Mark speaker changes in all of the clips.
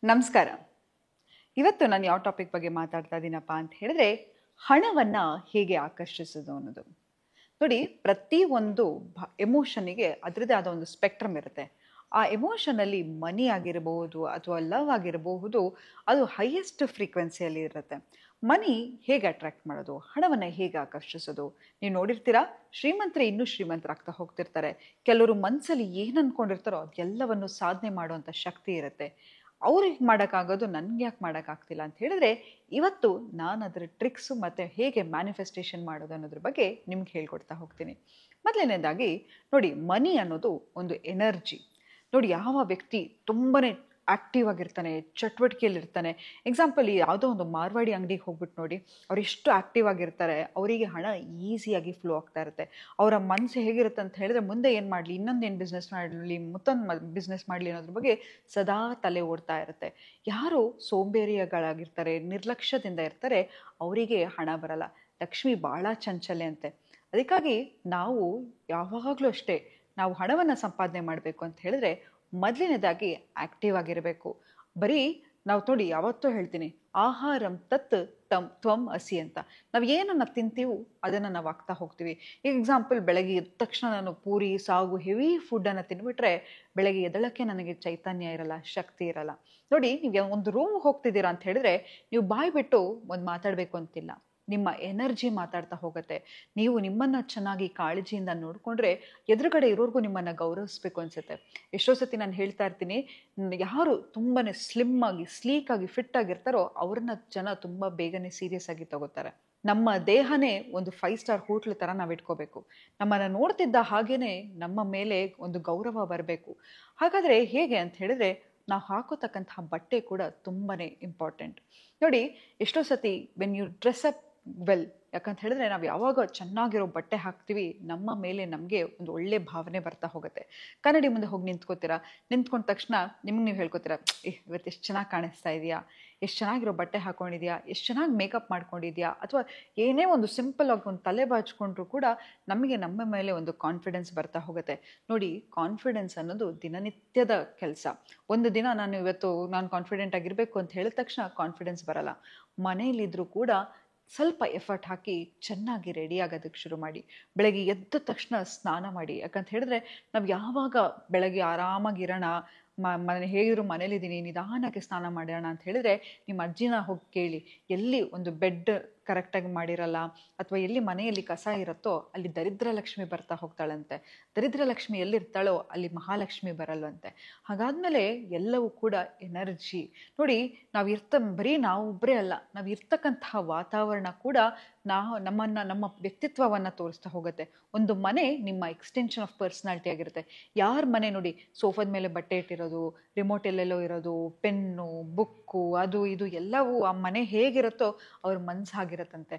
Speaker 1: ನಮಸ್ಕಾರ. ಇವತ್ತು ನಾನು ಯಾವ ಟಾಪಿಕ್ ಬಗ್ಗೆ ಮಾತಾಡ್ತಾ ಇದ್ದೀನಪ್ಪ ಅಂತ ಹೇಳಿದ್ರೆ, ಹಣವನ್ನು ಹೇಗೆ ಆಕರ್ಷಿಸೋದು ಅನ್ನೋದು. ನೋಡಿ, ಪ್ರತಿಯೊಂದು ಎಮೋಷನಿಗೆ ಅದರದ್ದೇ ಆದ ಒಂದು ಸ್ಪೆಕ್ಟ್ರಮ್ ಇರುತ್ತೆ. ಆ ಎಮೋಷನಲ್ಲಿ ಮನಿ ಆಗಿರಬಹುದು ಅಥವಾ ಲವ್ ಆಗಿರಬಹುದು, ಅದು ಹೈಯೆಸ್ಟ್ ಫ್ರೀಕ್ವೆನ್ಸಿಯಲ್ಲಿ ಇರುತ್ತೆ. ಮನಿ ಹೇಗೆ ಅಟ್ರಾಕ್ಟ್ ಮಾಡೋದು, ಹಣವನ್ನು ಹೇಗೆ ಆಕರ್ಷಿಸೋದು? ನೀವು ನೋಡಿರ್ತೀರಾ, ಶ್ರೀಮಂತರೇ ಇನ್ನೂ ಶ್ರೀಮಂತರಾಗ್ತಾ ಹೋಗ್ತಿರ್ತಾರೆ. ಕೆಲವರು ಮನಸ್ಸಲ್ಲಿ ಏನು ಅಂದ್ಕೊಂಡಿರ್ತಾರೋ ಅದೆಲ್ಲವನ್ನು ಸಾಧನೆ ಮಾಡುವಂಥ ಶಕ್ತಿ ಇರುತ್ತೆ. ಅವ್ರಿಗೆ ಮಾಡೋಕ್ಕಾಗೋದು ನನಗೆ ಯಾಕೆ ಮಾಡೋಕ್ಕಾಗ್ತಿಲ್ಲ ಅಂತ ಹೇಳಿದ್ರೆ, ಇವತ್ತು ನಾನು ಅದರ ಟ್ರಿಕ್ಸು ಮತ್ತು ಹೇಗೆ ಮ್ಯಾನಿಫೆಸ್ಟೇಷನ್ ಮಾಡೋದು ಅನ್ನೋದ್ರ ಬಗ್ಗೆ ನಿಮ್ಗೆ ಹೇಳ್ಕೊಡ್ತಾ ಹೋಗ್ತೀನಿ. ಮೊದಲನೇದಾಗಿ ನೋಡಿ, ಮನಿ ಅನ್ನೋದು ಒಂದು ಎನರ್ಜಿ. ನೋಡಿ, ಯಾವ ವ್ಯಕ್ತಿ ತುಂಬಾ ಆ್ಯಕ್ಟಿವ್ ಆಗಿರ್ತಾನೆ, ಚಟುವಟಿಕೆಯಲ್ಲಿರ್ತಾನೆ. ಎಕ್ಸಾಂಪಲ್, ಯಾವುದೋ ಒಂದು ಮಾರ್ವಾಡಿ ಅಂಗಡಿಗೆ ಹೋಗ್ಬಿಟ್ಟು ನೋಡಿ, ಅವ್ರು ಎಷ್ಟು ಆ್ಯಕ್ಟಿವ್ ಆಗಿರ್ತಾರೆ, ಅವರಿಗೆ ಹಣ ಈಸಿಯಾಗಿ ಫ್ಲೋ ಆಗ್ತಾ ಇರುತ್ತೆ. ಅವರ ಮನಸ್ಸು ಹೇಗಿರುತ್ತೆ ಅಂತ ಹೇಳಿದ್ರೆ, ಮುಂದೆ ಏನು ಮಾಡಲಿ, ಇನ್ನೊಂದೇನು ಬಿಸ್ನೆಸ್ ಮಾಡಲಿ, ಮತ್ತೊಂದು ಬಿಸ್ನೆಸ್ ಮಾಡಲಿ ಅನ್ನೋದ್ರ ಬಗ್ಗೆ ಸದಾ ತಲೆ ಓಡ್ತಾ ಇರುತ್ತೆ. ಯಾರು ಸೋಂಬೇರಿಗಳಾಗಿರ್ತಾರೆ, ನಿರ್ಲಕ್ಷ್ಯದಿಂದ ಇರ್ತಾರೆ, ಅವರಿಗೆ ಹಣ ಬರಲ್ಲ. ಲಕ್ಷ್ಮಿ ಭಾಳ ಚಂಚಲೆ ಅಂತೆ. ಅದಕ್ಕಾಗಿ ನಾವು ಯಾವಾಗಲೂ ಅಷ್ಟೇ, ನಾವು ಹಣವನ್ನು ಸಂಪಾದನೆ ಮಾಡಬೇಕು ಅಂತ ಹೇಳಿದ್ರೆ ಮೊದಲನೇದಾಗಿ ಆ್ಯಕ್ಟಿವ್ ಆಗಿರಬೇಕು. ಬರೀ ನಾವು ನೋಡಿ, ಯಾವತ್ತೂ ಹೇಳ್ತೀನಿ, ಆಹಾರಂ ತತ್ ತ್ವಂ ಅಸಿ ಅಂತ. ನಾವು ಏನನ್ನು ತಿಂತೀವೋ ಅದನ್ನು ನಾವು ಆಗ್ತಾ ಹೋಗ್ತೀವಿ. ಈಗ ಎಕ್ಸಾಂಪಲ್, ಬೆಳಗ್ಗೆ ಎದ್ದ ತಕ್ಷಣ ನಾನು ಪೂರಿ ಸಾಗು ಹೆವಿ ಫುಡ್ಡನ್ನು ತಿಂದುಬಿಟ್ರೆ ಬೆಳಗ್ಗೆ ಎದ್ದಳಕ್ಕೆ ನನಗೆ ಚೈತನ್ಯ ಇರಲ್ಲ, ಶಕ್ತಿ ಇರಲ್ಲ. ನೋಡಿ, ನೀವು ಒಂದು ರೂಮ್ ಹೋಗ್ತಿದ್ದೀರಾ ಅಂತ ಹೇಳಿದ್ರೆ ನೀವು ಬಾಯಿ ಬಿಟ್ಟು ಒಂದು ಮಾತಾಡಬೇಕು ಅಂತಿಲ್ಲ, ನಿಮ್ಮ ಎನರ್ಜಿ ಮಾತಾಡ್ತಾ ಹೋಗುತ್ತೆ. ನೀವು ನಿಮ್ಮನ್ನು ಚೆನ್ನಾಗಿ ಕಾಳಜಿಯಿಂದ ನೋಡಿಕೊಂಡ್ರೆ ಎದುರುಗಡೆ ಇರೋರ್ಗೂ ನಿಮ್ಮನ್ನು ಗೌರವಿಸ್ಬೇಕು ಅನಿಸುತ್ತೆ. ಎಷ್ಟೋ ಸತಿ ನಾನು ಹೇಳ್ತಾ ಇರ್ತೀನಿ, ಯಾರು ತುಂಬಾ ಸ್ಲಿಮ್ ಆಗಿ ಸ್ಲೀಕ್ ಆಗಿ ಫಿಟ್ ಆಗಿರ್ತಾರೋ ಅವ್ರನ್ನ ಜನ ತುಂಬ ಬೇಗನೆ ಸೀರಿಯಸ್ ಆಗಿ ತಗೋತಾರೆ. ನಮ್ಮ ದೇಹನೇ ಒಂದು 5 ಸ್ಟಾರ್ ಹೋಟ್ಲ್ ಥರ ನಾವು ಇಟ್ಕೋಬೇಕು. ನಮ್ಮನ್ನು ನೋಡ್ತಿದ್ದ ಹಾಗೇನೆ ನಮ್ಮ ಮೇಲೆ ಒಂದು ಗೌರವ ಬರಬೇಕು. ಹಾಗಾದರೆ ಹೇಗೆ ಅಂತ ಹೇಳಿದ್ರೆ, ನಾವು ಹಾಕೋತಕ್ಕಂತಹ ಬಟ್ಟೆ ಕೂಡ ತುಂಬಾ ಇಂಪಾರ್ಟೆಂಟ್. ನೋಡಿ, ಎಷ್ಟೋ ಸತಿ when you dress up well, ಯಾಕಂತ ಹೇಳಿದ್ರೆ ನಾವು ಯಾವಾಗ ಚೆನ್ನಾಗಿರೋ ಬಟ್ಟೆ ಹಾಕ್ತೀವಿ, ನಮ್ಮ ಮೇಲೆ ನಮಗೆ ಒಂದು ಒಳ್ಳೆ ಭಾವನೆ ಬರ್ತಾ ಹೋಗುತ್ತೆ. ಕನ್ನಡಿ ಮುಂದೆ ಹೋಗಿ ನಿಂತ್ಕೋತೀರಾ, ನಿಂತ್ಕೊಂಡ ತಕ್ಷಣ ನಿಮ್ಗೆ ನೀವು ಹೇಳ್ಕೊತೀರಾ, ಇವತ್ತು ಎಷ್ಟು ಚೆನ್ನಾಗಿ ಕಾಣಿಸ್ತಾ ಇದೆಯಾ, ಎಷ್ಟು ಚೆನ್ನಾಗಿರೋ ಬಟ್ಟೆ ಹಾಕ್ಕೊಂಡಿದ್ಯಾ, ಎಷ್ಟು ಚೆನ್ನಾಗಿ ಮೇಕಪ್ ಮಾಡ್ಕೊಂಡಿದ್ಯಾ, ಅಥವಾ ಏನೇ ಒಂದು ಸಿಂಪಲ್ ಆಗಿ ಒಂದು ತಲೆ ಬಾಚ್ಕೊಂಡ್ರು ಕೂಡ ನಮಗೆ ನಮ್ಮ ಮೇಲೆ ಒಂದು ಕಾನ್ಫಿಡೆನ್ಸ್ ಬರ್ತಾ ಹೋಗುತ್ತೆ. ನೋಡಿ, ಕಾನ್ಫಿಡೆನ್ಸ್ ಅನ್ನೋದು ದಿನನಿತ್ಯದ ಕೆಲಸ. ಒಂದು ದಿನ ನಾನು ಕಾನ್ಫಿಡೆಂಟ್ ಆಗಿರಬೇಕು ಅಂತ ಹೇಳಿದ ತಕ್ಷಣ ಕಾನ್ಫಿಡೆನ್ಸ್ ಬರಲ್ಲ. ಮನೆಯಲ್ಲಿದ್ದರೂ ಕೂಡ ಸ್ವಲ್ಪ ಎಫರ್ಟ್ ಹಾಕಿ ಚೆನ್ನಾಗಿ ರೆಡಿ ಆಗೋದಕ್ಕೆ ಶುರು ಮಾಡಿ. ಬೆಳಗ್ಗೆ ಎದ್ದ ತಕ್ಷಣ ಸ್ನಾನ ಮಾಡಿ. ಯಾಕಂತ ಹೇಳಿದ್ರೆ, ನಾವು ಯಾವಾಗ ಬೆಳಗ್ಗೆ ಆರಾಮಾಗಿರೋಣ, ಮನೆ ಹೇಗಿದ್ರು ಮನೇಲಿದ್ದೀನಿ, ನಿಧಾನಕ್ಕೆ ಸ್ನಾನ ಮಾಡೋಣ ಅಂತ ಹೇಳಿದ್ರೆ, ನಿಮ್ಮ ಅಜ್ಜಿನ ಹೋಗಿ ಕೇಳಿ, ಎಲ್ಲಿ ಒಂದು ಬೆಡ್ ಕರೆಕ್ಟಾಗಿ ಮಾಡಿರಲ್ಲ ಅಥವಾ ಎಲ್ಲಿ ಮನೆಯಲ್ಲಿ ಕಸ ಇರುತ್ತೋ ಅಲ್ಲಿ ದರಿದ್ರ ಲಕ್ಷ್ಮಿ ಬರ್ತಾ ಹೋಗ್ತಾಳಂತೆ. ದರಿದ್ರ ಲಕ್ಷ್ಮಿ ಎಲ್ಲಿರ್ತಾಳೋ ಅಲ್ಲಿ ಮಹಾಲಕ್ಷ್ಮಿ ಬರಲ್ವಂತೆ. ಹಾಗಾದ್ಮೇಲೆ ಎಲ್ಲವೂ ಕೂಡ ಎನರ್ಜಿ. ನೋಡಿ, ಬರೀ ನಾವೊಬ್ಬರೇ ಅಲ್ಲ, ನಾವು ಇರ್ತಕ್ಕಂತಹ ವಾತಾವರಣ ಕೂಡ ನಮ್ಮ ವ್ಯಕ್ತಿತ್ವವನ್ನು ತೋರಿಸ್ತಾ ಹೋಗುತ್ತೆ. ಒಂದು ಮನೆ ನಿಮ್ಮ ಎಕ್ಸ್ಟೆನ್ಷನ್ ಆಫ್ ಪರ್ಸ್ನಾಲಿಟಿ ಆಗಿರುತ್ತೆ. ಯಾರ ಮನೆ ನೋಡಿ, ಸೋಫಾದ ಮೇಲೆ ಬಟ್ಟೆ ಇಟ್ಟಿರೋದು, ರಿಮೋಟ್ ಎಲ್ಲೆಲ್ಲೋ ಇರೋದು, ಪೆನ್ನು, ಬುಕ್ಕು, ಅದು ಇದು ಎಲ್ಲವೂ ಆ ಮನೆ ಹೇಗಿರುತ್ತೋ ಅವ್ರ ಮನ್ಸು ಆಗಿರತ್ತಂತೆ.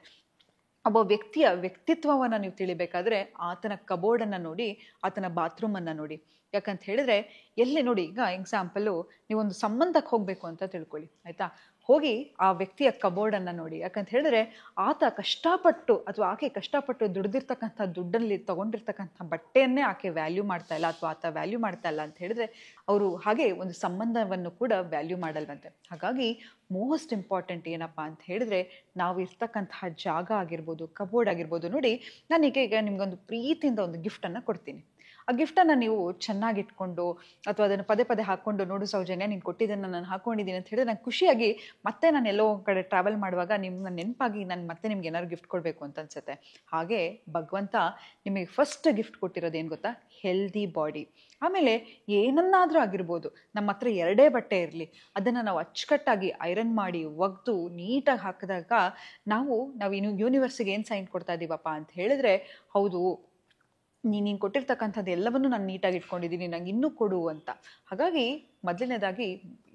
Speaker 1: ಒಬ್ಬ ವ್ಯಕ್ತಿಯ ವ್ಯಕ್ತಿತ್ವವನ್ನು ನೀವು ತಿಳಿಬೇಕಾದ್ರೆ ಆತನ ಕಬೋರ್ಡನ್ನು ನೋಡಿ, ಆತನ ಬಾತ್ರೂಮನ್ನು ನೋಡಿ. ಯಾಕಂತ ಹೇಳಿದ್ರೆ, ಎಲ್ಲಿ ನೋಡಿ, ಈಗ ಎಕ್ಸಾಂಪಲು, ನೀವೊಂದು ಸಂಬಂಧಕ್ಕೆ ಹೋಗಬೇಕು ಅಂತ ತಿಳ್ಕೊಳ್ಳಿ, ಆಯಿತಾ? ಹೋಗಿ ಆ ವ್ಯಕ್ತಿಯ ಕಬೋರ್ಡನ್ನು ನೋಡಿ. ಯಾಕಂತ ಹೇಳಿದ್ರೆ, ಆತ ಕಷ್ಟಪಟ್ಟು ಅಥವಾ ಆಕೆ ಕಷ್ಟಪಟ್ಟು ದುಡ್ದಿರ್ತಕ್ಕಂಥ ದುಡ್ಡಲ್ಲಿ ತೊಗೊಂಡಿರ್ತಕ್ಕಂಥ ಬಟ್ಟೆಯನ್ನೇ ಆಕೆ ವ್ಯಾಲ್ಯೂ ಮಾಡ್ತಾ ಇಲ್ಲ ಅಥವಾ ಆತ ವ್ಯಾಲ್ಯೂ ಮಾಡ್ತಾ ಇಲ್ಲ ಅಂತ ಹೇಳಿದ್ರೆ, ಅವರು ಹಾಗೆ ಒಂದು ಸಂಬಂಧವನ್ನು ಕೂಡ ವ್ಯಾಲ್ಯೂ ಮಾಡಲ್ವಂತೆ. ಹಾಗಾಗಿ ಮೋಸ್ಟ್ ಇಂಪಾರ್ಟೆಂಟ್ ಏನಪ್ಪ ಅಂತ ಹೇಳಿದ್ರೆ, ನಾವು ಇರ್ತಕ್ಕಂತಹ ಜಾಗ ಆಗಿರ್ಬೋದು, ಕಬೋರ್ಡ್ ಆಗಿರ್ಬೋದು. ನೋಡಿ, ನಾನೀಗ ನಿಮ್ಗೊಂದು ಪ್ರೀತಿಯಿಂದ ಒಂದು ಗಿಫ್ಟನ್ನು ಕೊಡ್ತೀನಿ. ಆ ಗಿಫ್ಟನ್ನು ನೀವು ಚೆನ್ನಾಗಿಟ್ಕೊಂಡು ಅಥವಾ ಅದನ್ನು ಪದೇ ಪದೇ ಹಾಕ್ಕೊಂಡು, ನೋಡು ಸೌಜನ್ಯ, ನೀನು ಕೊಟ್ಟಿದ್ದನ್ನು ನಾನು ಹಾಕ್ಕೊಂಡಿದ್ದೀನಿ ಅಂತ ಹೇಳಿದ್ರೆ ನಂಗೆ ಖುಷಿಯಾಗಿ ಮತ್ತೆ ನಾನು ಎಲ್ಲೋ ಒಂದು ಕಡೆ ಟ್ರಾವೆಲ್ ಮಾಡುವಾಗ ನಿಮ್ಮನ್ನ ನೆನಪಾಗಿ ನಾನು ಮತ್ತೆ ನಿಮ್ಗೆ ಏನಾದ್ರು ಗಿಫ್ಟ್ ಕೊಡಬೇಕು ಅಂತ ಅನ್ಸುತ್ತೆ. ಹಾಗೆ ಭಗವಂತ ನಿಮಗೆ ಫಸ್ಟ್ ಗಿಫ್ಟ್ ಕೊಟ್ಟಿರೋದು ಏನು ಗೊತ್ತಾ? Healthy body. ಆಮೇಲೆ ಏನನ್ನಾದರೂ ಆಗಿರ್ಬೋದು, ನಮ್ಮ ಹತ್ರ 2 ಬಟ್ಟೆ ಇರಲಿ, ಅದನ್ನು ನಾವು ಅಚ್ಚುಕಟ್ಟಾಗಿ ಐರನ್ ಮಾಡಿ ಒಗೆದು ನೀಟಾಗಿ ಹಾಕಿದಾಗ ನಾವು ಇನ್ನು ಯೂನಿವರ್ಸಿಗೆ ಏನು ಸೈನ್ ಕೊಡ್ತಾ ಇದ್ದೀವಪ್ಪ ಅಂತ ಹೇಳಿದ್ರೆ, ಹೌದು, ನೀನು ಕೊಟ್ಟಿರ್ತಕ್ಕಂಥದ್ದು ಎಲ್ಲವನ್ನು ನಾನು ನೀಟಾಗಿ ಇಟ್ಕೊಂಡಿದ್ದೀನಿ, ನಂಗೆ ಇನ್ನೂ ಕೊಡು ಅಂತ. ಹಾಗಾಗಿ ಮೊದಲನೇದಾಗಿ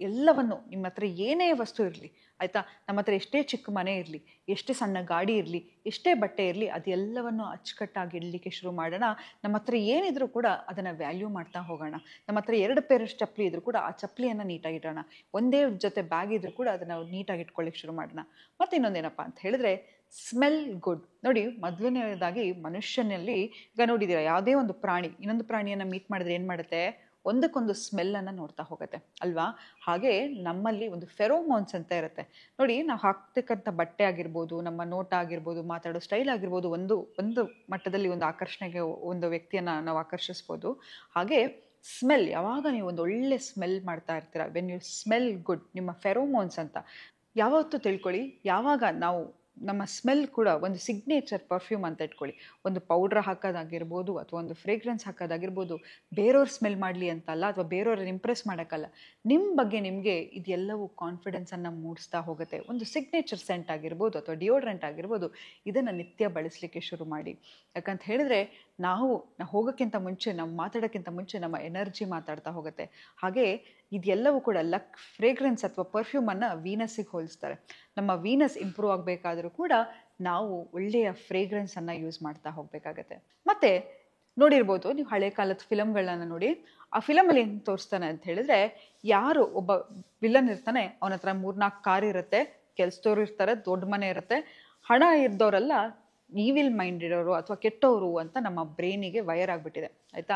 Speaker 1: ಎಲ್ಲವನ್ನು, ನಿಮ್ಮ ಹತ್ರ ಏನೇ ವಸ್ತು ಇರಲಿ, ಆಯಿತಾ, ನಮ್ಮ ಹತ್ರ ಎಷ್ಟೇ ಚಿಕ್ಕ ಮನೆ ಇರಲಿ, ಎಷ್ಟೇ ಸಣ್ಣ ಗಾಡಿ ಇರಲಿ, ಎಷ್ಟೇ ಬಟ್ಟೆ ಇರಲಿ, ಅದೆಲ್ಲವನ್ನು ಅಚ್ಚುಕಟ್ಟಾಗಿ ಇಡಲಿಕ್ಕೆ ಶುರು ಮಾಡೋಣ. ನಮ್ಮ ಹತ್ರ ಏನಿದ್ರೂ ಕೂಡ ಅದನ್ನು ವ್ಯಾಲ್ಯೂ ಮಾಡ್ತಾ ಹೋಗೋಣ. ನಮ್ಮ ಹತ್ರ 2 ಪೇರ್ ಚಪ್ಪಲಿ ಇದ್ರೂ ಕೂಡ ಆ ಚಪ್ಪಲಿಯನ್ನು ನೀಟಾಗಿಡೋಣ. ಒಂದೇ ಜೊತೆ ಬ್ಯಾಗ್ ಇದ್ರೂ ಕೂಡ ಅದನ್ನು ನೀಟಾಗಿ ಇಟ್ಕೊಳ್ಳಿಕ್ಕೆ ಶುರು ಮಾಡೋಣ. ಮತ್ತು ಇನ್ನೊಂದೇನಪ್ಪ ಅಂತ ಹೇಳಿದ್ರೆ, ಸ್ಮೆಲ್ ಗುಡ್. ನೋಡಿ, ಮೊದಲನೇದಾಗಿ ಮನುಷ್ಯನಲ್ಲಿ ಈಗ ನೋಡಿದ್ದೀರಾ, ಯಾವುದೇ ಒಂದು ಪ್ರಾಣಿ ಇನ್ನೊಂದು ಪ್ರಾಣಿಯನ್ನು ಮೀಟ್ ಮಾಡಿದ್ರೆ ಏನು ಮಾಡುತ್ತೆ? ಒಂದಕ್ಕೊಂದು ಸ್ಮೆಲ್ಲನ್ನು ನೋಡ್ತಾ ಹೋಗುತ್ತೆ ಅಲ್ವಾ. ಹಾಗೆ ನಮ್ಮಲ್ಲಿ ಒಂದು ಫೆರೋಮೋನ್ಸ್ ಅಂತ ಇರುತ್ತೆ ನೋಡಿ. ನಾವು ಹಾಕ್ತಕ್ಕಂಥ ಬಟ್ಟೆ ಆಗಿರ್ಬೋದು, ನಮ್ಮ ನೋಟ ಆಗಿರ್ಬೋದು, ಮಾತಾಡೋ ಸ್ಟೈಲ್ ಆಗಿರ್ಬೋದು, ಒಂದು ಮಟ್ಟದಲ್ಲಿ ಒಂದು ಆಕರ್ಷಣೆಗೆ ಒಂದು ವ್ಯಕ್ತಿಯನ್ನು ನಾವು ಆಕರ್ಷಿಸ್ಬೋದು. ಹಾಗೆ ಸ್ಮೆಲ್, ಯಾವಾಗ ನೀವು ಒಂದು ಒಳ್ಳೆ ಸ್ಮೆಲ್ ಮಾಡ್ತಾ ಇರ್ತೀರ, ವೆನ್ ಯು ಸ್ಮೆಲ್ ಗುಡ್, ನಿಮ್ಮ ಫೆರೋಮೋನ್ಸ್ ಅಂತ ಯಾವತ್ತೂ ತಿಳ್ಕೊಳ್ಳಿ. ಯಾವಾಗ ನಾವು ನಮ್ಮ ಸ್ಮೆಲ್ ಕೂಡ ಒಂದು ಸಿಗ್ನೇಚರ್ ಪರ್ಫ್ಯೂಮ್ ಅಂತ ಇಟ್ಕೊಳ್ಳಿ. ಒಂದು ಪೌಡ್ರ್ ಹಾಕೋದಾಗಿರ್ಬೋದು ಅಥವಾ ಒಂದು ಫ್ರೇಗ್ರೆನ್ಸ್ ಹಾಕೋದಾಗಿರ್ಬೋದು, ಬೇರೆಯವ್ರು ಸ್ಮೆಲ್ ಮಾಡಲಿ ಅಂತಲ್ಲ ಅಥವಾ ಬೇರೆಯವ್ರನ್ನ ಇಂಪ್ರೆಸ್ ಮಾಡೋಕ್ಕಲ್ಲ, ನಿಮ್ಮ ಬಗ್ಗೆ ನಿಮಗೆ ಇದೆಲ್ಲವೂ ಕಾನ್ಫಿಡೆನ್ಸನ್ನು ಮೂಡಿಸ್ತಾ ಹೋಗುತ್ತೆ. ಒಂದು ಸಿಗ್ನೇಚರ್ ಸೆಂಟ್ ಆಗಿರ್ಬೋದು ಅಥವಾ ಡಿಯೋಡ್ರೆಂಟ್ ಆಗಿರ್ಬೋದು, ಇದನ್ನು ನಿತ್ಯ ಬಳಸಲಿಕ್ಕೆ ಶುರು ಮಾಡಿ. ಯಾಕಂತ ಹೇಳಿದ್ರೆ ನಾವು ಹೋಗೋಕ್ಕಿಂತ ಮುಂಚೆ, ನಾವು ಮಾತಾಡೋಕ್ಕಿಂತ ಮುಂಚೆ ನಮ್ಮ ಎನರ್ಜಿ ಮಾತಾಡ್ತಾ ಹೋಗುತ್ತೆ. ಹಾಗೆ ಇದೆಲ್ಲವೂ ಕೂಡ ಫ್ರೇಗ್ರೆನ್ಸ್ ಅಥವಾ ಪರ್ಫ್ಯೂಮನ್ನು ವೀನಸ್ಸಿಗೆ ಹೋಲಿಸ್ತಾರೆ. ನಮ್ಮ ವೀನಸ್ ಇಂಪ್ರೂವ್ ಆಗಬೇಕಾದ್ರೂ ಕೂಡ ನಾವು ಒಳ್ಳೆಯ ಫ್ರೇಗ್ರೆನ್ಸನ್ನು ಯೂಸ್ ಮಾಡ್ತಾ ಹೋಗಬೇಕಾಗತ್ತೆ. ಮತ್ತು ನೋಡಿರ್ಬೋದು ನೀವು ಹಳೆ ಕಾಲದ ಫಿಲಮ್ಗಳನ್ನ ನೋಡಿ, ಆ ಫಿಲಮಲ್ಲಿ ಏನು ತೋರಿಸ್ತಾನೆ ಅಂತ ಹೇಳಿದ್ರೆ, ಯಾರು ಒಬ್ಬ ವಿಲನ್ ಇರ್ತಾನೆ, ಅವನ ಹತ್ರ 3-4 ಕಾರ್ ಇರುತ್ತೆ, ಕೆಲಸದವ್ರು ಇರ್ತಾರೆ, ದೊಡ್ಡ ಮನೆ ಇರುತ್ತೆ, ಹಣ ಇದ್ದವರೆಲ್ಲ ಈವಿಲ್ ಮೈಂಡ್ ಇರೋರು ಅಥವಾ ಕೆಟ್ಟವರು ಅಂತ ನಮ್ಮ ಬ್ರೈನಿಗೆ ವೈರ್ ಆಗಿಬಿಟ್ಟಿದೆ ಆಯಿತಾ.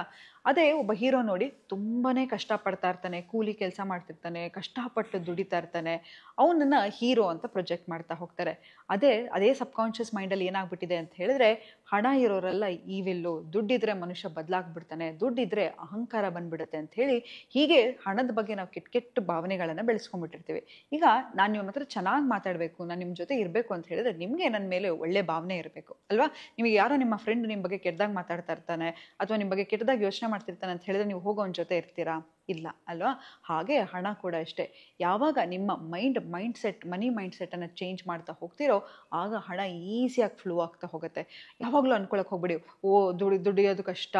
Speaker 1: ಅದೇ ಒಬ್ಬ ಹೀರೋ ನೋಡಿ ತುಂಬಾ ಕಷ್ಟಪಡ್ತಾ ಇರ್ತಾನೆ, ಕೂಲಿ ಕೆಲಸ ಮಾಡ್ತಿರ್ತಾನೆ, ಕಷ್ಟಪಟ್ಟು ದುಡಿತಾ ಇರ್ತಾನೆ, ಅವನನ್ನು ಹೀರೋ ಅಂತ ಪ್ರೊಜೆಕ್ಟ್ ಮಾಡ್ತಾ ಹೋಗ್ತಾರೆ. ಅದೇ ಸಬ್ಕಾನ್ಷಿಯಸ್ ಮೈಂಡಲ್ಲಿ ಏನಾಗ್ಬಿಟ್ಟಿದೆ ಅಂತ ಹೇಳಿದ್ರೆ, ಹಣ ಇರೋರೆಲ್ಲ ಈವಿಲ್ಲು, ದುಡ್ಡಿದ್ರೆ ಮನುಷ್ಯ ಬದಲಾಗ್ಬಿಡ್ತಾನೆ, ದುಡ್ಡಿದ್ರೆ ಅಹಂಕಾರ ಬಂದ್ಬಿಡುತ್ತೆ ಅಂತ ಹೇಳಿ, ಹೀಗೆ ಹಣದ ಬಗ್ಗೆ ನಾವು ಕೆಟ್ಟ ಭಾವನೆಗಳನ್ನು ಬೆಳೆಸ್ಕೊಂಡ್ಬಿಟ್ಟಿರ್ತೀವಿ. ಈಗ ನಾನು ನಿಮ್ಮ ಹತ್ರ ಚೆನ್ನಾಗಿ ಮಾತಾಡಬೇಕು, ನಾನು ನಿಮ್ಮ ಜೊತೆ ಇರಬೇಕು ಅಂತ ಹೇಳಿದ್ರೆ ನಿಮಗೆ ನನ್ನ ಮೇಲೆ ಒಳ್ಳೆ ಭಾವನೆ ಇರಬೇಕು ಅಲ್ವಾ. ನಿಮಗೆ ಯಾರೋ ನಿಮ್ಮ ಫ್ರೆಂಡ್ ನಿಮ್ಮ ಬಗ್ಗೆ ಕೆಟ್ಟದಾಗಿ ಮಾತಾಡ್ತಾ ಇರ್ತಾನೆ ಅಥವಾ ನಿಮ್ಮ ಬಗ್ಗೆ ಕೆಟ್ಟದಾಗಿ ಯೋಚನೆ ಮಾಡ್ತಿರ್ತಾನೆ ಅಂತ ಹೇಳಿದ್ರೆ ನೀವು ಹೋಗೋವನ ಜೊತೆ ಇರ್ತೀರಾ? ಇಲ್ಲ ಅಲ್ವಾ. ಹಾಗೆ ಹಣ ಕೂಡ ಅಷ್ಟೇ, ಯಾವಾಗ ನಿಮ್ಮ ಮನಿ ಮೈಂಡ್ ಸೆಟ್ಟನ್ನು ಚೇಂಜ್ ಮಾಡ್ತಾ ಹೋಗ್ತಿರೋ ಆಗ ಹಣ ಈಸಿಯಾಗಿ ಫ್ಲೋ ಆಗ್ತಾ ಹೋಗುತ್ತೆ. ಯಾವಾಗಲೂ ಅನ್ಕೊಳಕ್ಕೆ ಹೋಗ್ಬಿಡಿ, ದುಡಿಯೋದು ಕಷ್ಟ,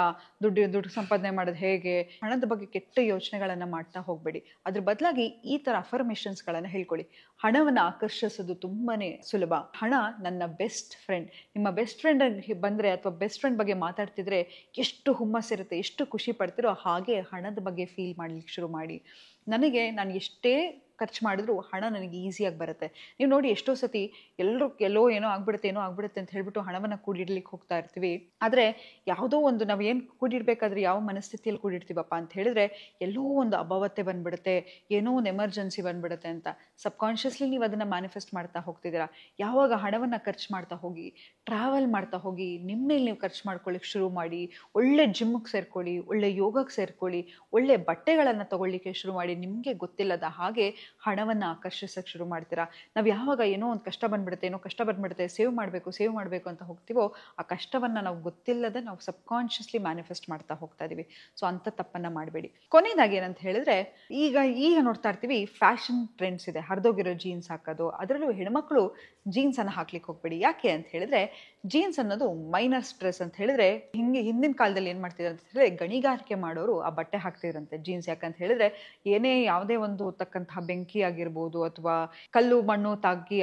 Speaker 1: ದುಡ್ಡು ಸಂಪಾದನೆ ಮಾಡೋದು ಹೇಗೆ, ಹಣದ ಬಗ್ಗೆ ಕೆಟ್ಟ ಯೋಚನೆಗಳನ್ನು ಮಾಡ್ತಾ ಹೋಗಬೇಡಿ. ಅದ್ರ ಬದಲಾಗಿ ಈ ಥರ ಅಫರ್ಮೇಷನ್ಸ್ಗಳನ್ನು ಹೇಳ್ಕೊಳ್ಳಿ. ಹಣವನ್ನು ಆಕರ್ಷಿಸೋದು ತುಂಬಾ ಸುಲಭ. ಹಣ ನನ್ನ ಬೆಸ್ಟ್ ಫ್ರೆಂಡ್. ನಿಮ್ಮ ಬೆಸ್ಟ್ ಫ್ರೆಂಡ್ ಬಂದರೆ ಅಥವಾ ಬೆಸ್ಟ್ ಫ್ರೆಂಡ್ ಬಗ್ಗೆ ಮಾತಾಡ್ತಿದ್ರೆ ಎಷ್ಟು ಹುಮ್ಮಸ್ಸಿರುತ್ತೆ, ಎಷ್ಟು ಖುಷಿ ಪಡ್ತಿರೋ ಹಾಗೆ ಹಣದ ಬಗ್ಗೆ ಫೀಲ್ ಮಾಡ್ಲಿಕ್ಕೆ ಶುರು ಮಾಡಿ. ನಾನು ಎಷ್ಟೇ ಖರ್ಚು ಮಾಡಿದ್ರು ಹಣ ನನಗೆ ಈಸಿಯಾಗಿ ಬರುತ್ತೆ. ನೀವು ನೋಡಿ ಎಷ್ಟೋ ಸತಿ ಎಲ್ಲೋ ಏನೋ ಆಗ್ಬಿಡುತ್ತೆ ಅಂತ ಹೇಳ್ಬಿಟ್ಟು ಹಣವನ್ನು ಕೂಡಿಡ್ಲಿಕ್ಕೆ ಹೋಗ್ತಾ ಇರ್ತೀವಿ. ಆದರೆ ಯಾವುದೋ ಒಂದು ನಾವು ಏನು ಕೂಡಿಡ್ಬೇಕಾದ್ರೆ ಯಾವ ಮನಸ್ಥಿತಿಯಲ್ಲಿ ಕೂಡಿಡ್ತೀವಪ್ಪ ಅಂತ ಹೇಳಿದ್ರೆ ಎಲ್ಲೋ ಒಂದು ಅಭಾವತೆ ಬಂದ್ಬಿಡುತ್ತೆ, ಏನೋ ಒಂದು ಎಮರ್ಜೆನ್ಸಿ ಬಂದ್ಬಿಡುತ್ತೆ ಅಂತ ಸಬ್ಕಾನ್ಷಿಯಸ್ಲಿ ನೀವು ಅದನ್ನು ಮ್ಯಾನಿಫೆಸ್ಟ್ ಮಾಡ್ತಾ ಹೋಗ್ತಿದ್ದೀರಾ. ಯಾವಾಗ ಹಣವನ್ನು ಖರ್ಚು ಮಾಡ್ತಾ ಹೋಗಿ, ಟ್ರಾವೆಲ್ ಮಾಡ್ತಾ ಹೋಗಿ, ನಿಮ್ಮ ಮೇಲೆ ನೀವು ಖರ್ಚು ಮಾಡ್ಕೊಳ್ಳಿಕ್ಕೆ ಶುರು ಮಾಡಿ, ಒಳ್ಳೆ ಜಿಮ್ಗೆ ಸೇರ್ಕೊಳ್ಳಿ, ಒಳ್ಳೆ ಯೋಗಕ್ಕೆ ಸೇರ್ಕೊಳ್ಳಿ, ಒಳ್ಳೆ ಬಟ್ಟೆಗಳನ್ನು ತಗೊಳ್ಳಿಕ್ಕೆ ಶುರು ಮಾಡಿ, ನಿಮಗೆ ಗೊತ್ತಿಲ್ಲದ ಹಾಗೆ ಹಣವನ್ನು ಆಕರ್ಷಿಸಕ್ಕೆ ಶುರು ಮಾಡ್ತೀರಾ. ನಾವು ಯಾವಾಗ ಏನೋ ಒಂದು ಕಷ್ಟ ಬಂದ್ಬಿಡುತ್ತೆ, ಸೇವ್ ಮಾಡಬೇಕು ಅಂತ ಹೋಗ್ತೀವೋ ಆ ಕಷ್ಟವನ್ನು ನಾವು ಗೊತ್ತಿಲ್ಲದೆ ನಾವು ಸಬ್ಕಾನ್ಷಿಯಸ್ಲಿ ಮ್ಯಾನಿಫೆಸ್ಟ್ ಮಾಡ್ತಾ ಹೋಗ್ತಾ ಇದೀವಿ. ಸೊ ಅಂಥ ತಪ್ಪನ್ನು ಮಾಡಬೇಡಿ. ಕೊನೆಯದಾಗಿ ಏನಂತ ಹೇಳಿದ್ರೆ, ಈಗ ನೋಡ್ತಾ ಇರ್ತೀವಿ ಫ್ಯಾಷನ್ ಟ್ರೆಂಡ್ಸ್ ಇದೆ, ಹರಿದೋಗಿರೋ ಜೀನ್ಸ್ ಹಾಕೋದು. ಅದರಲ್ಲೂ ಹೆಣ್ಮಕ್ಳು ಜೀನ್ಸನ್ನು ಹಾಕ್ಲಿಕ್ಕೆ ಹೋಗ್ಬೇಡಿ. ಯಾಕೆ ಅಂತ ಹೇಳಿದ್ರೆ, ಜೀನ್ಸ್ ಅನ್ನೋದು ಮೈನರ್ ಸ್ಟ್ರೆಸ್ ಅಂತ ಹೇಳಿದ್ರೆ, ಹಿಂದಿನ ಕಾಲದಲ್ಲಿ ಏನು ಮಾಡ್ತಿದ್ರು ಅಂತ ಹೇಳಿದ್ರೆ, ಗಣಿಗಾರಿಕೆ ಮಾಡೋರು ಆ ಬಟ್ಟೆ ಹಾಕ್ತಿದ್ರಂತೆ ಜೀನ್ಸ್. ಯಾಕಂತ ಹೇಳಿದ್ರೆ ಯಾವುದೇ ಒಂದು ತಕ್ಕಂತಹ ಬೆಂಕಿ ಆಗಿರ್ಬೋದು ಅಥವಾ ಕಲ್ಲು ಮಣ್ಣು ತಾಗಿ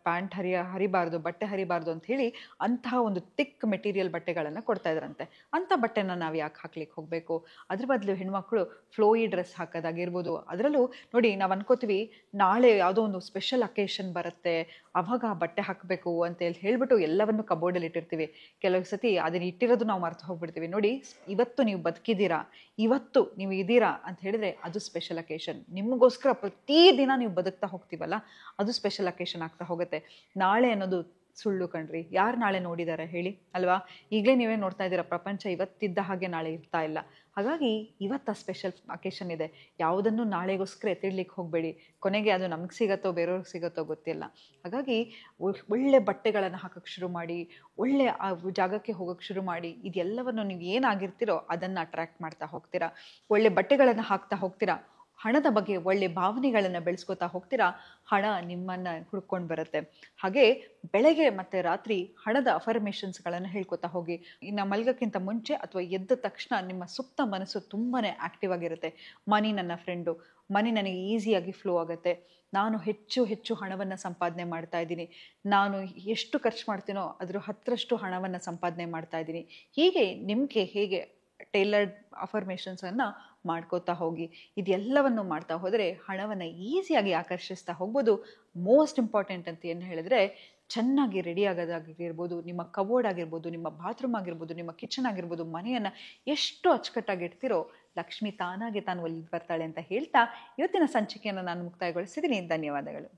Speaker 1: ಪ್ಯಾಂಟ್ ಹರಿಬಾರ್ದು, ಬಟ್ಟೆ ಹರಿಬಾರ್ದು ಅಂತ ಹೇಳಿ ಅಂತಹ ಒಂದು ಥಿಕ್ ಮೆಟೀರಿಯಲ್ ಬಟ್ಟೆಗಳನ್ನು ಕೊಡ್ತಾ ಇದ್ರಂತೆ. ಅಂಥ ಬಟ್ಟೆನ ನಾವು ಯಾಕೆ ಹಾಕ್ಲಿಕ್ಕೆ ಹೋಗಬೇಕು? ಅದ್ರ ಬದಲು ಹೆಣ್ಮಕ್ಳು ಫ್ಲೋಯಿ ಡ್ರೆಸ್ ಹಾಕೋದಾಗಿರ್ಬೋದು. ಅದರಲ್ಲೂ ನೋಡಿ, ನಾವು ಅನ್ಕೋತೀವಿ ನಾಳೆ ಯಾವುದೋ ಒಂದು ಸ್ಪೆಷಲ್ ಅಕೇಶನ್ ಬರುತ್ತೆ, ಅವಾಗ ಬಟ್ಟೆ ಹಾಕಬೇಕು ಅಂತ ಹೇಳ್ಬಿಟ್ಟು ಎಲ್ಲವನ್ನು ಕಬೋರ್ಡಲ್ಲಿ ಇಟ್ಟಿರ್ತೀವಿ. ಕೆಲವು ಸತಿ ಅದನ್ನ ಇಟ್ಟಿರೋದು ನಾವು ಮರ್ತು ಹೋಗ್ಬಿಡ್ತೀವಿ. ನೋಡಿ, ಇವತ್ತು ನೀವು ಬದುಕಿದ್ದೀರಾ, ಇವತ್ತು ನೀವು ಇದ್ದೀರಾ ಅಂತ ಹೇಳಿದ್ರೆ ಅದು ಸ್ಪೆಷಲ್ ಅಕೇಶನ್. ನಿಮಗೋಸ್ಕರ ಪ್ರತಿದಿನ ನೀವು ಬದುಕ್ತಾ ಹೋಗ್ತೀವಲ್ಲ, ಅದು ಸ್ಪೆಷಲ್ ಅಕೇಶನ್ ಆಗ್ತಾ ಹೋಗುತ್ತೆ. ನಾಳೆ ಅನ್ನೋದು ಸುಳ್ಳು ಕಣ್ರಿ. ಯಾರು ನಾಳೆ ನೋಡಿದ್ದಾರೆ ಹೇಳಿ ಅಲ್ವಾ? ಈಗಲೇ ನೀವೇ ನೋಡ್ತಾ ಇದ್ದೀರಾ, ಪ್ರಪಂಚ ಇವತ್ತಿದ್ದ ಹಾಗೆ ನಾಳೆ ಇರ್ತಾ ಇಲ್ಲ. ಹಾಗಾಗಿ ಇವತ್ತು ಸ್ಪೆಷಲ್ ಅಕೇಶನ್ ಇದೆ, ಯಾವುದನ್ನು ನಾಳೆಗೋಸ್ಕರ ಎತ್ತಿಡ್ಲಿಕ್ಕೆ ಹೋಗಬೇಡಿ. ಕೊನೆಗೆ ಅದು ನಮಗೆ ಸಿಗತ್ತೋ ಬೇರೆಯವ್ರಿಗೆ ಸಿಗತ್ತೋ ಗೊತ್ತಿಲ್ಲ. ಹಾಗಾಗಿ ಒಳ್ಳೆ ಬಟ್ಟೆಗಳನ್ನು ಹಾಕೋಕ್ಕೆ ಶುರು ಮಾಡಿ, ಒಳ್ಳೆ ಆ ಜಾಗಕ್ಕೆ ಹೋಗೋಕ್ಕೆ ಶುರು ಮಾಡಿ. ಇದೆಲ್ಲವನ್ನು ನೀವು ಏನಾಗಿರ್ತೀರೋ ಅದನ್ನು ಅಟ್ರ್ಯಾಕ್ಟ್ ಮಾಡ್ತಾ ಹೋಗ್ತೀರಾ. ಒಳ್ಳೆ ಬಟ್ಟೆಗಳನ್ನು ಹಾಕ್ತಾ ಹೋಗ್ತೀರಾ, ಹಣದ ಬಗ್ಗೆ ಒಳ್ಳೆ ಭಾವನೆಗಳನ್ನು ಬೆಳೆಸ್ಕೊತಾ ಹೋಗ್ತೀರಾ, ಹಣ ನಿಮ್ಮನ್ನು ಹುಡ್ಕೊಂಡು ಬರುತ್ತೆ. ಹಾಗೆ ಬೆಳಗ್ಗೆ ಮತ್ತು ರಾತ್ರಿ ಹಣದ ಅಫರ್ಮೇಷನ್ಸ್ಗಳನ್ನು ಹೇಳ್ಕೊತಾ ಹೋಗಿ. ಇನ್ನು ಮಲ್ಗೋಕ್ಕಿಂತ ಮುಂಚೆ ಅಥವಾ ಎದ್ದ ತಕ್ಷಣ ನಿಮ್ಮ ಸುಪ್ತ ಮನಸ್ಸು ತುಂಬಾ ಆ್ಯಕ್ಟಿವ್ ಆಗಿರುತ್ತೆ. ಮನಿ ನನ್ನ ಫ್ರೆಂಡು, ಮನಿ ನನಗೆ ಈಸಿಯಾಗಿ ಫ್ಲೋ ಆಗುತ್ತೆ, ನಾನು ಹೆಚ್ಚು ಹಣವನ್ನು ಸಂಪಾದನೆ ಮಾಡ್ತಾ ಇದ್ದೀನಿ, ನಾನು ಎಷ್ಟು ಖರ್ಚು ಮಾಡ್ತೀನೋ ಅದರ 10ರಷ್ಟು ಹಣವನ್ನು ಸಂಪಾದನೆ ಮಾಡ್ತಾ ಇದ್ದೀನಿ. ಹೀಗೆ ನಿಮಗೆ ಹೇಗೆ ಟೈಲರ್ಡ್ ಅಫರ್ಮೇಷನ್ಸನ್ನು ಮಾಡ್ಕೋತಾ ಹೋಗಿ. ಇದೆಲ್ಲವನ್ನು ಮಾಡ್ತಾ ಹೋದರೆ ಹಣವನ್ನು ಈಸಿಯಾಗಿ ಆಕರ್ಷಿಸ್ತಾ ಹೋಗ್ಬೋದು. ಮೋಸ್ಟ್ ಇಂಪಾರ್ಟೆಂಟ್ ಅಂತ ಏನು ಹೇಳಿದ್ರೆ, ಚೆನ್ನಾಗಿ ರೆಡಿ ಆಗೋದಾಗಿರ್ಬೋದು, ನಿಮ್ಮ ಕಬೋರ್ಡ್ ಆಗಿರ್ಬೋದು, ನಿಮ್ಮ ಬಾತ್ರೂಮ್ ಆಗಿರ್ಬೋದು, ನಿಮ್ಮ ಕಿಚನ್ ಆಗಿರ್ಬೋದು, ಮನೆಯನ್ನು ಎಷ್ಟು ಅಚ್ಚುಕಟ್ಟಾಗಿ ಇಡ್ತೀರೋ ಲಕ್ಷ್ಮಿ ತಾನಾಗಿ ತಾನು ಒಲಿದು ಬರ್ತಾಳೆ ಅಂತ ಹೇಳ್ತಾ ಇವತ್ತಿನ ಸಂಚಿಕೆಯನ್ನು ನಾನು ಮುಕ್ತಾಯಗೊಳಿಸಿದ್ದೀನಿ. ಧನ್ಯವಾದಗಳು.